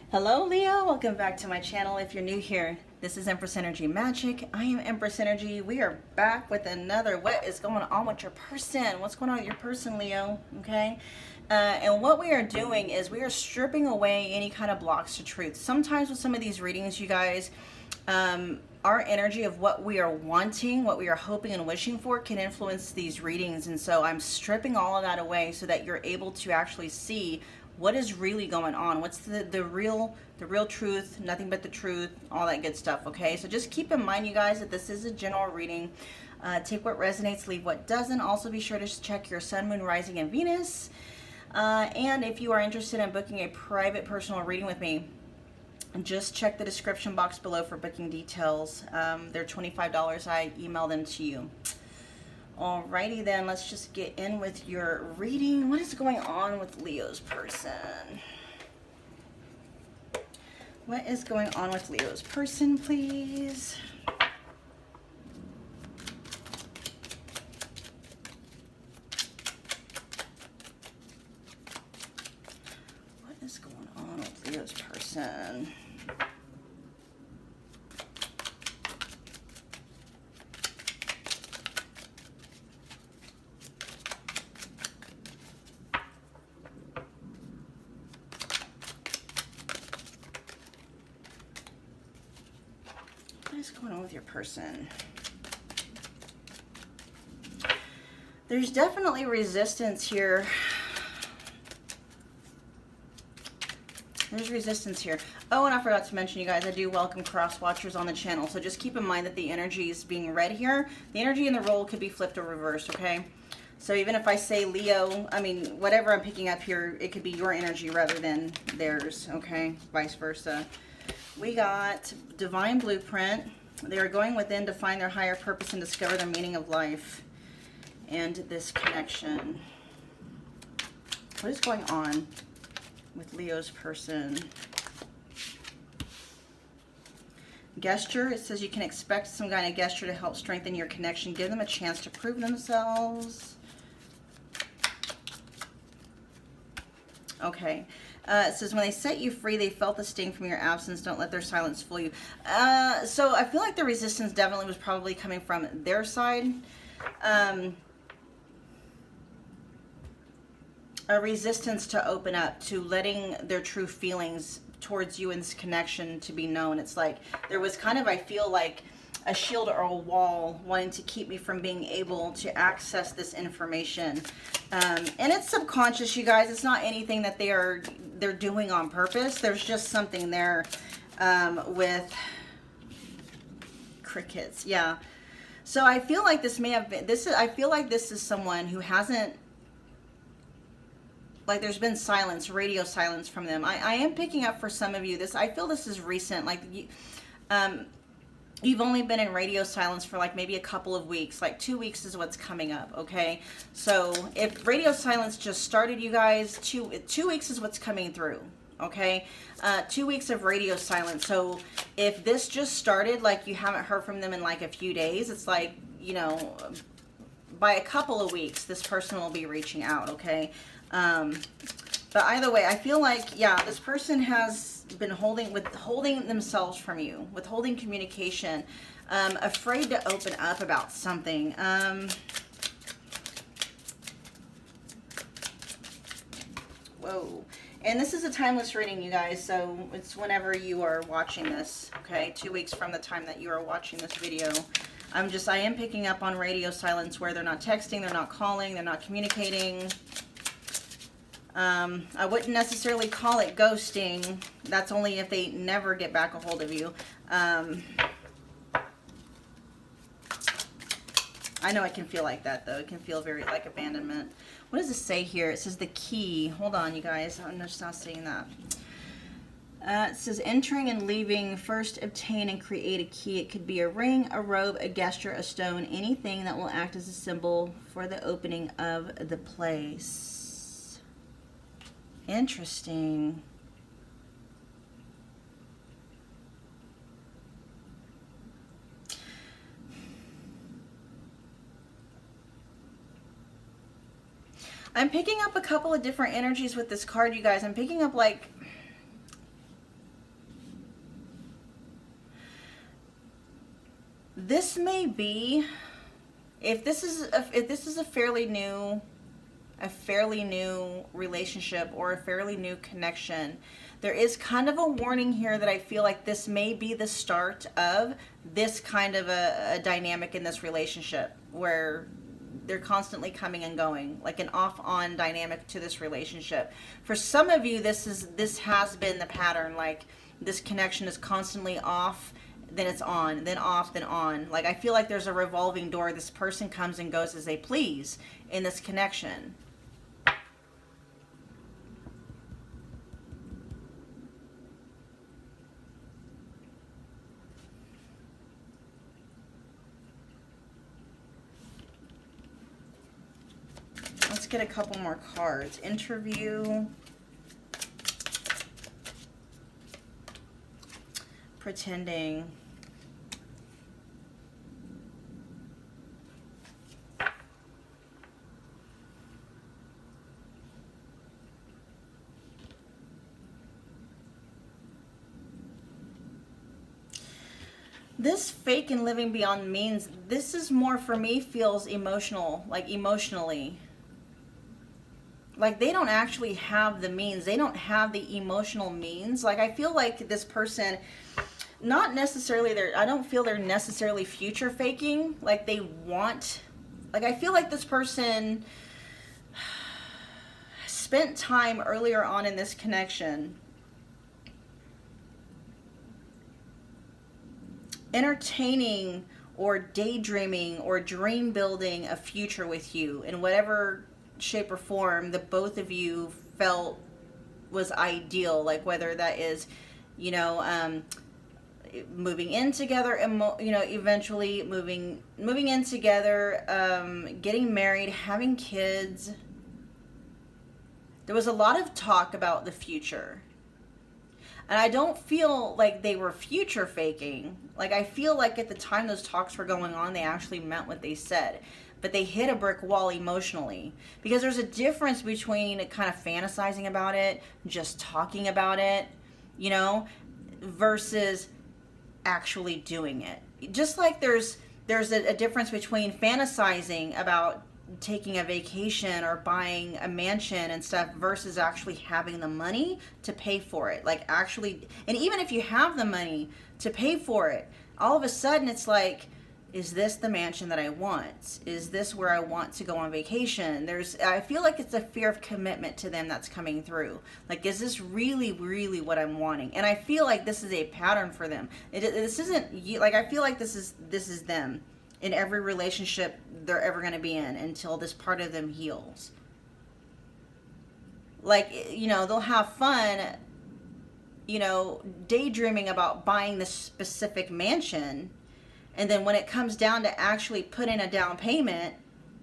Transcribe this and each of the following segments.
Hello Leo, welcome back to my channel. If you're new here, this is Empress Energy Magic. I am Empress Energy. We are back with another what is going on with your person. What's going on with your person, Leo? Okay. And what we are doing is we are stripping away any kind of blocks to truth. Sometimes with some of these readings, you guys, our energy of what we are wanting, what we are hoping and wishing for can influence these readings. And so I'm stripping all of that away so that you're able to actually see what is really going on, what's the real truth, nothing but the truth, all that good stuff. Okay, so just keep in mind, you guys, that this is a general reading. Take what resonates, leave what doesn't. Also be sure to check your sun, moon, rising, and Venus. And if you are interested in booking a private personal reading with me, just check the description box below for booking details. They're $25. I email them to you. Alrighty then, let's just get in with your reading. What is going on with Leo's person? What is going on with Leo's person, please? What is going on with Leo's person? What is going on with your person? There's definitely resistance here. There's resistance here. Oh, and I forgot to mention, you guys, I do welcome cross watchers on the channel. So just keep in mind that the energy is being read here. The energy in the role could be flipped or reversed, okay? So even if I say Leo, I mean, whatever I'm picking up here, it could be your energy rather than theirs, okay? Vice versa. We got Divine Blueprint. They are going within to find their higher purpose and discover the meaning of life and this connection. What is going on with Leo's person? Gesture. It says you can expect some kind of gesture to help strengthen your connection. Give them a chance to prove themselves. Okay. It says, when they set you free, they felt the sting from your absence. Don't let their silence fool you. So I feel like the resistance definitely was probably coming from their side. A resistance to open up, to letting their true feelings towards you in this connection to be known. It's like there was kind of, I feel like, a shield or a wall wanting to keep me from being able to access this information. And it's subconscious, you guys. It's not anything that they're doing on purpose. There's just something there with crickets. Yeah. So I feel like this may have been, I feel like this is someone who hasn't, like there's been silence, radio silence from them. I am picking up for some of you this, I feel this is recent. Like you've only been in radio silence for like maybe a couple of weeks, like 2 weeks is what's coming up, okay? So if radio silence just started, you guys, two weeks is what's coming through, okay? 2 weeks of radio silence. So if this just started, like you haven't heard from them in like a few days, it's like, you know, by a couple of weeks, this person will be reaching out, okay? But either way, I feel like, yeah, this person has been withholding themselves from you, withholding communication, afraid to open up about something. Whoa. And this is a timeless reading, you guys, so it's whenever you are watching this, okay? 2 weeks from the time that you are watching this video. I am picking up on radio silence where they're not texting, they're not calling, they're not communicating. I wouldn't necessarily call it ghosting. That's only if they never get back a hold of you. I know it can feel like that, though. It can feel very like abandonment. What does it say here? It says the key. Hold on, you guys. I'm just not saying that. It says entering and leaving. First obtain and create a key. It could be a ring, a robe, a gesture, a stone, anything that will act as a symbol for the opening of the place. Interesting. I'm picking up a couple of different energies with this card, you guys. I'm picking up like This may be, if this is a fairly new relationship or a fairly new connection, there is kind of a warning here that I feel like this may be the start of this kind of a dynamic in this relationship where they're constantly coming and going, like an off-on dynamic to this relationship. For some of you, this has been the pattern. Like, this connection is constantly off, then it's on, then off, then on. Like, I feel like there's a revolving door. This person comes and goes as they please in this connection. Let's get a couple more cards. Interview, pretending, this fake and living beyond means, this is more for me, feels emotional, like emotionally. Like, they don't actually have the means. They don't have the emotional means. Like, I feel like this person, not necessarily, I don't feel they're necessarily future faking. Like, they want, like, I feel like this person spent time earlier on in this connection entertaining or daydreaming or dream building a future with you in whatever shape or form the both of you felt was ideal. Like, whether that is, you know, moving in together, you know, eventually moving in together, getting married, having kids. There was a lot of talk about the future. And I don't feel like they were future faking. Like, I feel like at the time those talks were going on, they actually meant what they said. But they hit a brick wall emotionally. Because there's a difference between kind of fantasizing about it, just talking about it, you know, versus actually doing it. Just like there's a difference between fantasizing about taking a vacation or buying a mansion and stuff versus actually having the money to pay for it. Like, actually, and even if you have the money to pay for it, all of a sudden it's like, is this the mansion that I want? Is this where I want to go on vacation? I feel like it's a fear of commitment to them that's coming through. Like, is this really, really what I'm wanting? And I feel like this is a pattern for them. This isn't, like, I feel like this is them in every relationship they're ever going to be in until this part of them heals. Like, you know, they'll have fun, you know, daydreaming about buying this specific mansion. And then when it comes down to actually put in a down payment,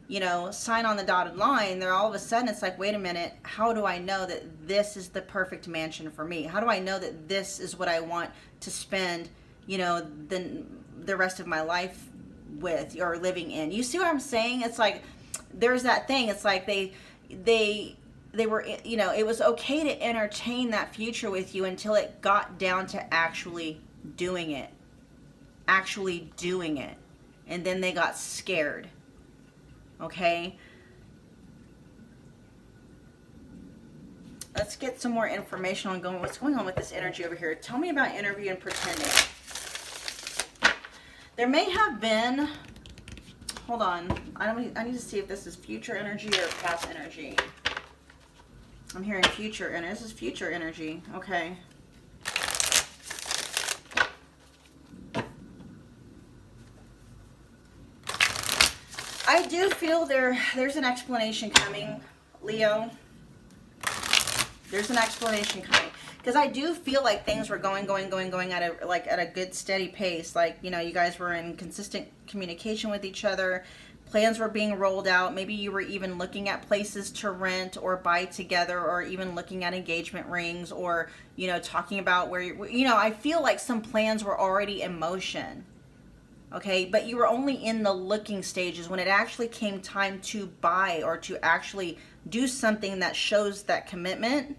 you know, sign on the dotted line, they're all of a sudden, it's like, wait a minute, how do I know that this is the perfect mansion for me? How do I know that this is what I want to spend, you know, the rest of my life with or living in? You see what I'm saying? It's like, there's that thing. It's like they were, you know, it was okay to entertain that future with you until it got down to actually doing it. And then they got scared. Okay? Let's get some more information on what's going on with this energy over here. Tell me about interview and pretending. There may have been, hold on, I need to see if this is future energy or past energy. I'm hearing future, and this is future energy. Okay. I do feel there's an explanation coming, Leo. There's an explanation coming. Because I do feel like things were going at a good steady pace. Like, you know, you guys were in consistent communication with each other. Plans were being rolled out. Maybe you were even looking at places to rent or buy together, or even looking at engagement rings, or, you know, talking about where you know, I feel like some plans were already in motion. Okay, but you were only in the looking stages. When it actually came time to buy or to actually do something that shows that commitment,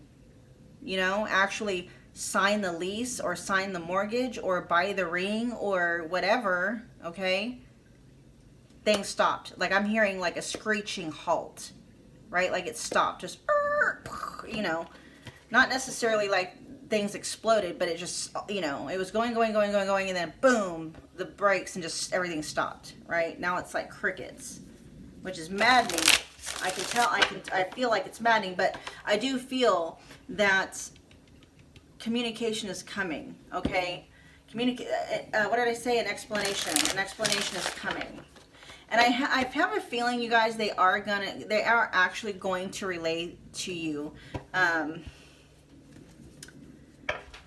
you know, actually sign the lease or sign the mortgage or buy the ring or whatever, okay, things stopped. Like I'm hearing like a screeching halt, right? Like it stopped, just, you know, not necessarily like things exploded, but it just, you know, it was going, and then boom, the brakes and just everything stopped, right? Now it's like crickets, which is maddening. I can tell, I feel like it's maddening, but I do feel that communication is coming, okay? What did I say? An explanation. An explanation is coming. And I have a feeling, you guys, they are actually going to relay to you,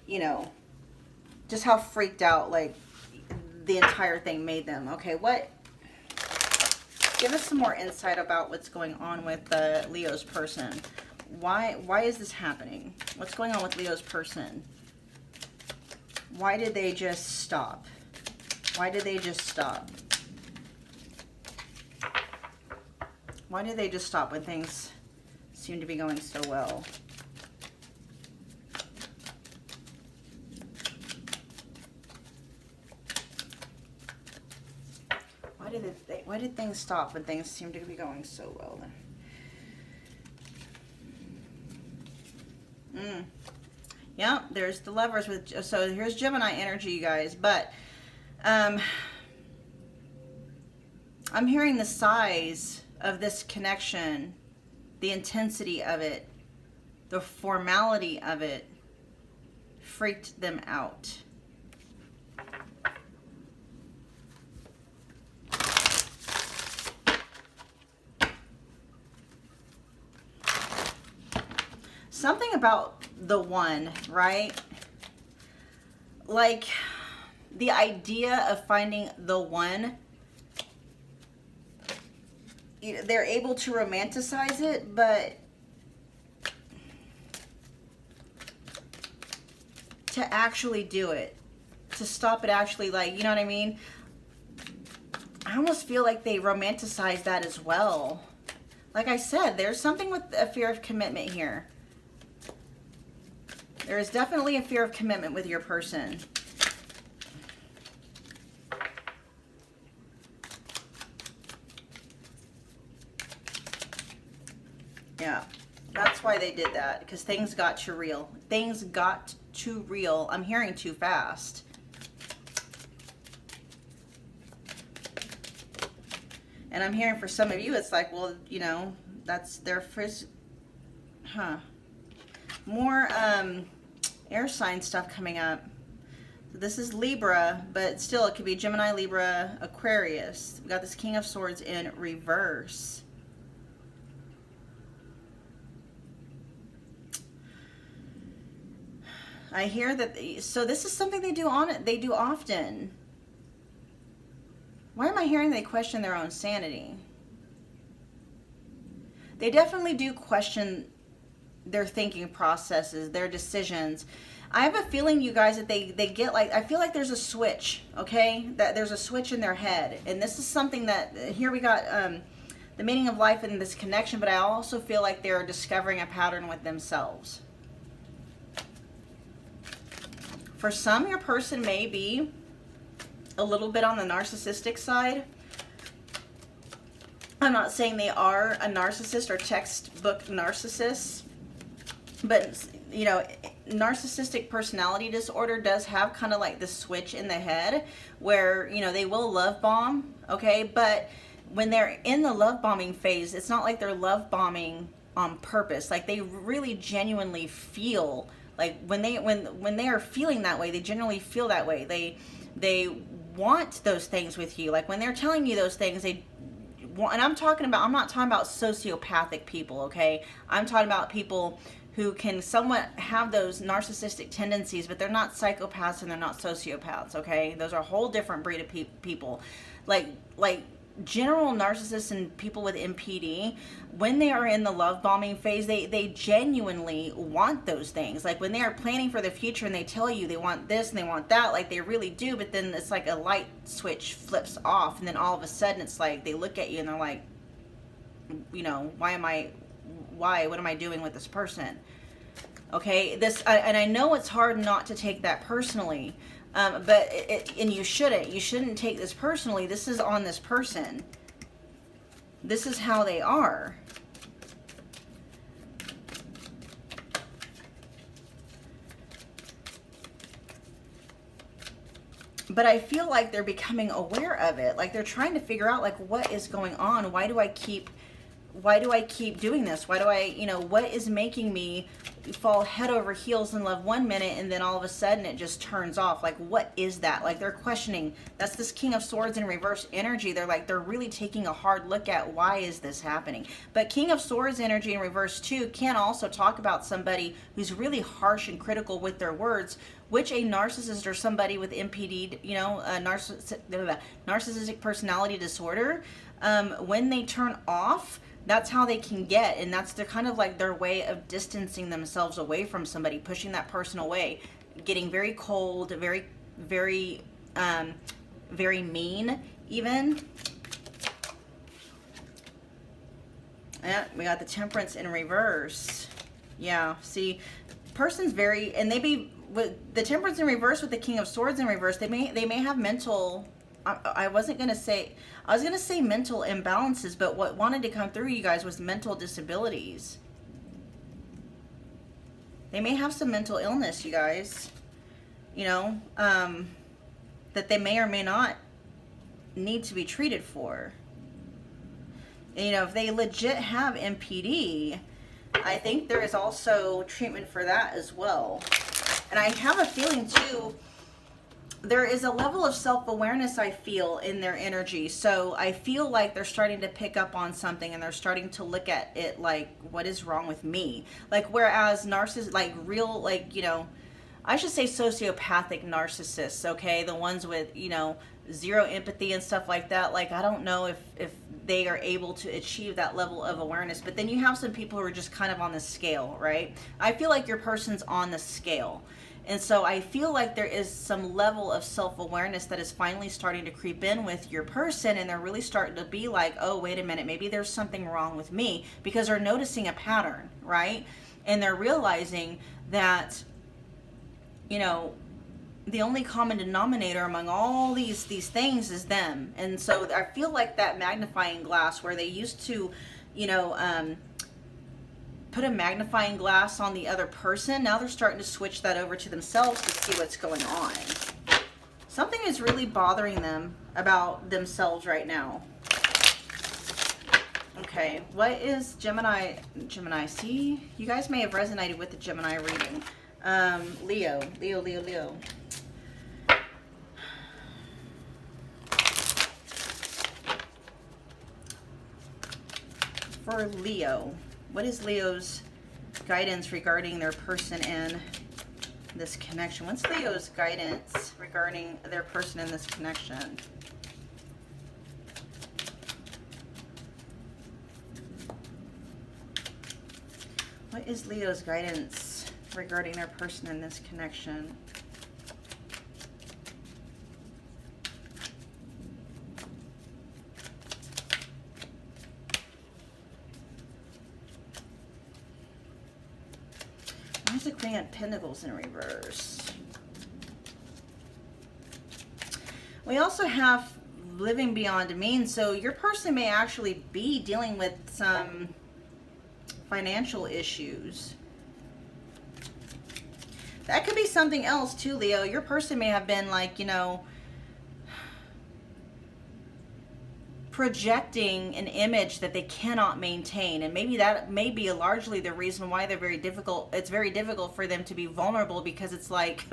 you know, just how freaked out, like, the entire thing made them. Okay, give us some more insight about what's going on with Leo's person. Why is this happening? What's going on with Leo's person? Why did they just stop? Why did they just stop? Why did they just stop when things seem to be going so well? Why did things stop when things seem to be going so well then? Yeah, there's the Lovers with, so here's Gemini energy, you guys, but I'm hearing the size of this connection, the intensity of it, the formality of it freaked them out. Something about the one, right? Like the idea of finding the one, they're able to romanticize it, but to actually do it, to stop it actually, like, you know what I mean? I almost feel like they romanticize that as well. Like I said, there's something with a fear of commitment here. There is definitely a fear of commitment with your person. Yeah, that's why they did that, because things got too real. Things got too real. I'm hearing too fast. And I'm hearing for some of you, it's like, well, you know, that's their first, more air sign stuff coming up. So this is Libra, but still it could be Gemini, Libra, Aquarius. We got this King of Swords in reverse. I hear that, so this is something they do often. Why am I hearing they question their own sanity? They definitely do question their thinking processes, their decisions. I have a feeling, you guys, that they get like, I feel like there's a switch, okay? That there's a switch in their head. And this is something that, here we got the meaning of life in this connection, but I also feel like they're discovering a pattern with themselves. For some, your person may be a little bit on the narcissistic side. I'm not saying they are a narcissist or textbook narcissist, but, you know, narcissistic personality disorder does have kind of like this switch in the head where, you know, they will love bomb, okay? But when they're in the love bombing phase, it's not like they're love bombing on purpose. Like they really genuinely feel like when they are feeling that way, they genuinely feel that way. They want those things with you. Like when they're telling you those things, they want, and I'm not talking about sociopathic people, okay? I'm talking about people who can somewhat have those narcissistic tendencies, but they're not psychopaths and they're not sociopaths, okay? Those are a whole different breed of people. Like general narcissists and people with MPD, when they are in the love bombing phase, they genuinely want those things. Like when they are planning for the future and they tell you they want this and they want that, like they really do, but then it's like a light switch flips off, and then all of a sudden it's like they look at you and they're like, you know, what am I doing with this person? Okay, and I know it's hard not to take that personally, but and you shouldn't take this personally. This is on this person. This is how they are. But I feel like they're becoming aware of it. Like they're trying to figure out like what is going on. Why do I keep doing this? Why do I, what is making me fall head over heels in love one minute and then all of a sudden it just turns off? Like, what is that? Like, they're questioning. That's this King of Swords in reverse energy. They're really taking a hard look at why is this happening. But King of Swords energy in reverse too can also talk about somebody who's really harsh and critical with their words, which a narcissist or somebody with MPD, a narcissistic personality disorder, when they turn off, that's how they can get, and that's kind of like their way of distancing themselves away from somebody, pushing that person away, getting very cold, very, very, very mean, even. Yeah, we got the Temperance in reverse. Yeah, see, person's very, and they be with the Temperance in reverse with the King of Swords in reverse. They may have mental. I was gonna say mental imbalances, but what wanted to come through you guys was mental disabilities. They may have some mental illness, you guys, that they may or may not need to be treated for. And, if they legit have MPD, I think there is also treatment for that as well. And I have a feeling too, there is a level of self-awareness I feel in their energy. So I feel like they're starting to pick up on something and they're starting to look at it like, what is wrong with me? Like, whereas narcissists, like real, like, I should say sociopathic narcissists, okay? The ones with, zero empathy and stuff like that. Like, I don't know if they are able to achieve that level of awareness. But then you have some people who are just kind of on the scale, right? I feel like your person's on the scale. And so I feel like there is some level of self-awareness that is finally starting to creep in with your person, and they're really starting to be like, oh, wait a minute, maybe there's something wrong with me, because they're noticing a pattern, right? And they're realizing that, the only common denominator among all these things is them. And so I feel like that magnifying glass where they used to, put a magnifying glass on the other person, now they're starting to switch that over to themselves to see what's going on. Something is really bothering them about themselves right now. Okay, what is Gemini? See, you guys may have resonated with the Gemini reading. Leo. For Leo, what is Leo's guidance regarding their person and this connection? What's Leo's guidance regarding their person and this connection? What is Leo's guidance regarding their person and this connection? Why is the Queen of Pentacles in reverse? We also have living beyond means, so your person may actually be dealing with some financial issues. That could be something else too, Leo. Your person may have been like, projecting an image that they cannot maintain, and maybe that may be largely the reason why they're very difficult. It's very difficult for them to be vulnerable, because it's like,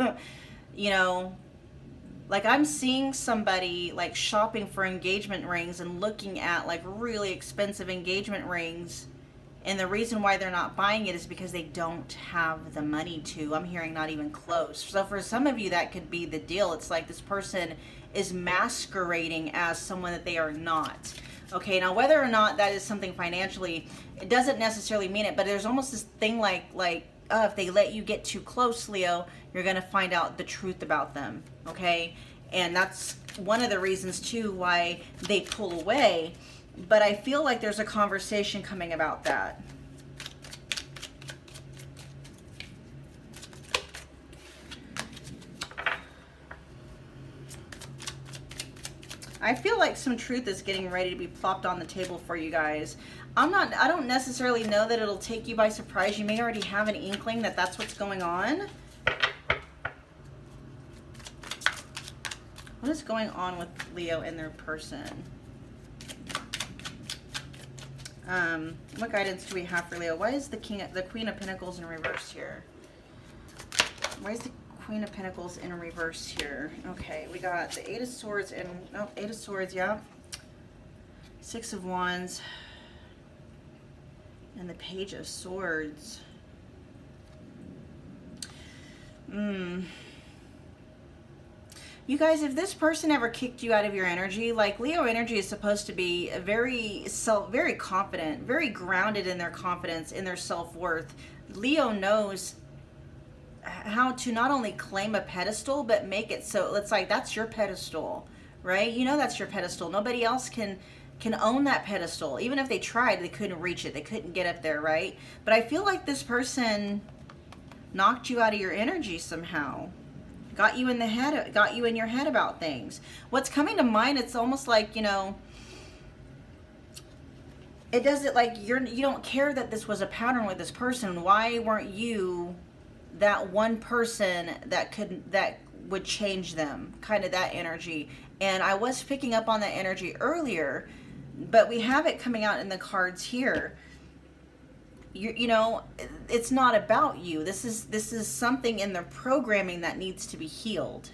like I'm seeing somebody like shopping for engagement rings and looking at like really expensive engagement rings, and the reason why they're not buying it is because they don't have the money to. I'm hearing not even close. So for some of you, that could be the deal. It's like this person is masquerading as someone that they are not. Okay, now whether or not that is something financially, it doesn't necessarily mean it, but there's almost this thing like if they let you get too close, Leo, you're going to find out the truth about them, okay? And that's one of the reasons too why they pull away. But I feel like there's a conversation coming about that. I feel like some truth is getting ready to be plopped on the table for you guys. I don't necessarily know that it'll take you by surprise. You may already have an inkling that that's what's going on. What is going on with Leo and their person? What guidance do we have for Leo? Why is the Queen of Pentacles in reverse here? Why is the Queen of Pentacles in reverse here? Okay, we got the Eight of Swords and, oh, Eight of Swords, yeah. Six of Wands. And the Page of Swords. You guys, if this person ever kicked you out of your energy, like Leo energy is supposed to be very confident, very grounded in their confidence, in their self-worth. Leo knows how to not only claim a pedestal, but make it so it's like that's your pedestal, right? You know that's your pedestal. Nobody else can own that pedestal. Even if they tried, they couldn't reach it. They couldn't get up there, right? But I feel like this person knocked you out of your energy somehow. Got you in the head, got you in your head about things. What's coming to mind, it's almost like, you know, it doesn't, like, you don't care that this was a pattern with this person. Why weren't you that one person that would change them? Kind of that energy. And I was picking up on that energy earlier, but we have it coming out in the cards here. You know, it's not about you. This is something in the programming that needs to be healed.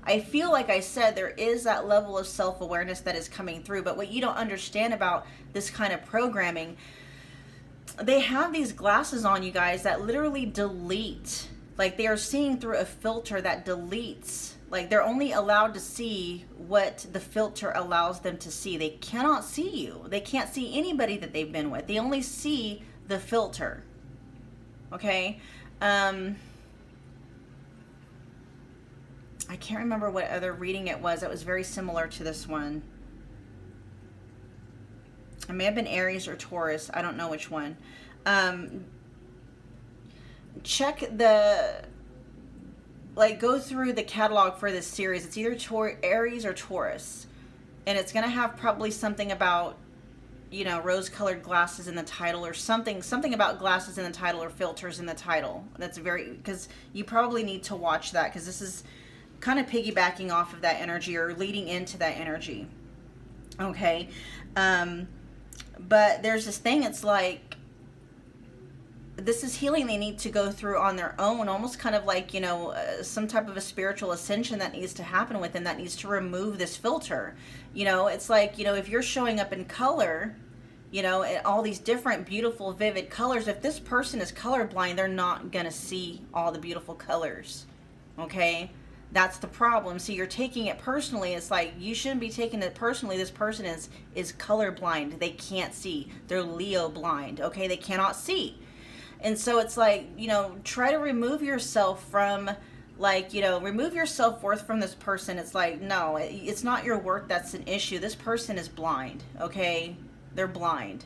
I feel like I said there is that level of self-awareness that is coming through, but what you don't understand about this kind of programming, they have these glasses on, you guys, that literally delete. Like, they are seeing through a filter that deletes. Like, they're only allowed to see what the filter allows them to see. They cannot see you. They can't see anybody that they've been with. They only see the filter. Okay? I can't remember what other reading it was. It was very similar to this one. It may have been Aries or Taurus. I don't know which one. Check the, like, go through the catalog for this series. It's either Aries or Taurus. And it's going to have probably something about, you know, rose-colored glasses in the title, or something about glasses in the title, or filters in the title. That's very, because you probably need to watch that, because this is kind of piggybacking off of that energy, or leading into that energy. Okay. But there's this thing, it's like, this is healing they need to go through on their own, almost kind of like, you know, some type of a spiritual ascension that needs to happen with them, that needs to remove this filter. You know, it's like, you know, if you're showing up in color, you know, all these different beautiful vivid colors, if this person is colorblind, they're not gonna see all the beautiful colors. Okay, that's the problem. So you're taking it personally. It's like, you shouldn't be taking it personally. This person is colorblind. They can't see. They're Leo blind. Okay, they cannot see. And so it's like, you know, try to remove yourself from, like, you know, remove your self-worth from this person. It's like, no, it's not your worth that's an issue. This person is blind, okay? They're blind.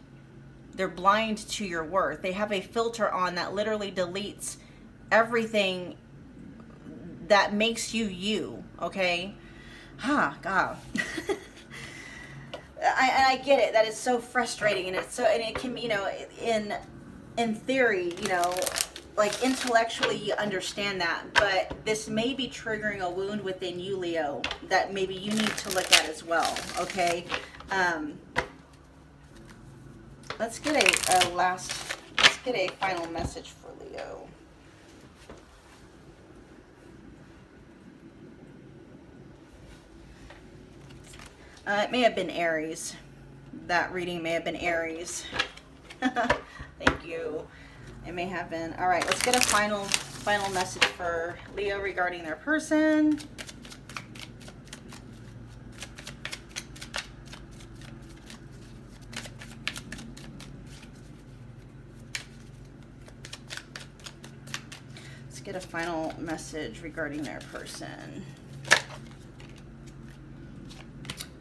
They're blind to your worth. They have a filter on that literally deletes everything that makes you you, okay? God. I get it. That is so frustrating, and it can, you know, in theory, you know, like, intellectually you understand that, but this may be triggering a wound within you, Leo, that maybe you need to look at as well. Okay. Let's get a final message for Leo. It may have been Aries. That reading may have been Aries. Thank you. It may have been. All right, let's get a final message for Leo regarding their person. Let's get a final message regarding their person.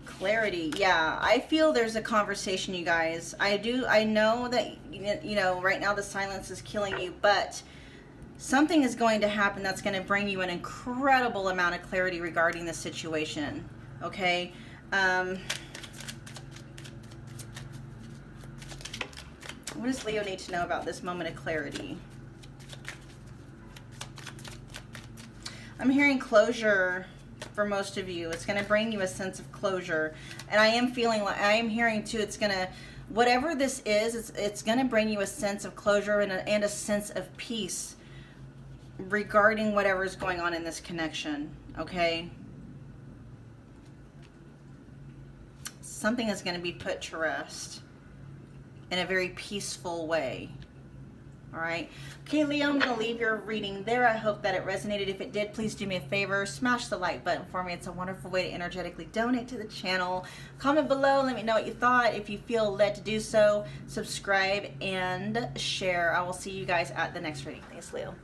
Clarity. Yeah, I feel there's a conversation, you guys. I know that, you know, right now the silence is killing you, but something is going to happen that's going to bring you an incredible amount of clarity regarding the situation. Okay. What does Leo need to know about this moment of clarity? I'm hearing closure for most of you. It's going to bring you a sense of closure. And I am feeling like, I am hearing too, it's going to, whatever this is, it's going to bring you a sense of closure and a sense of peace regarding whatever is going on in this connection, okay? Something is going to be put to rest in a very peaceful way. All right. Okay, Leo, I'm going to leave your reading there. I hope that it resonated. If it did, please do me a favor. Smash the like button for me. It's a wonderful way to energetically donate to the channel. Comment below. Let me know what you thought. If you feel led to do so, subscribe and share. I will see you guys at the next reading. Thanks, Leo.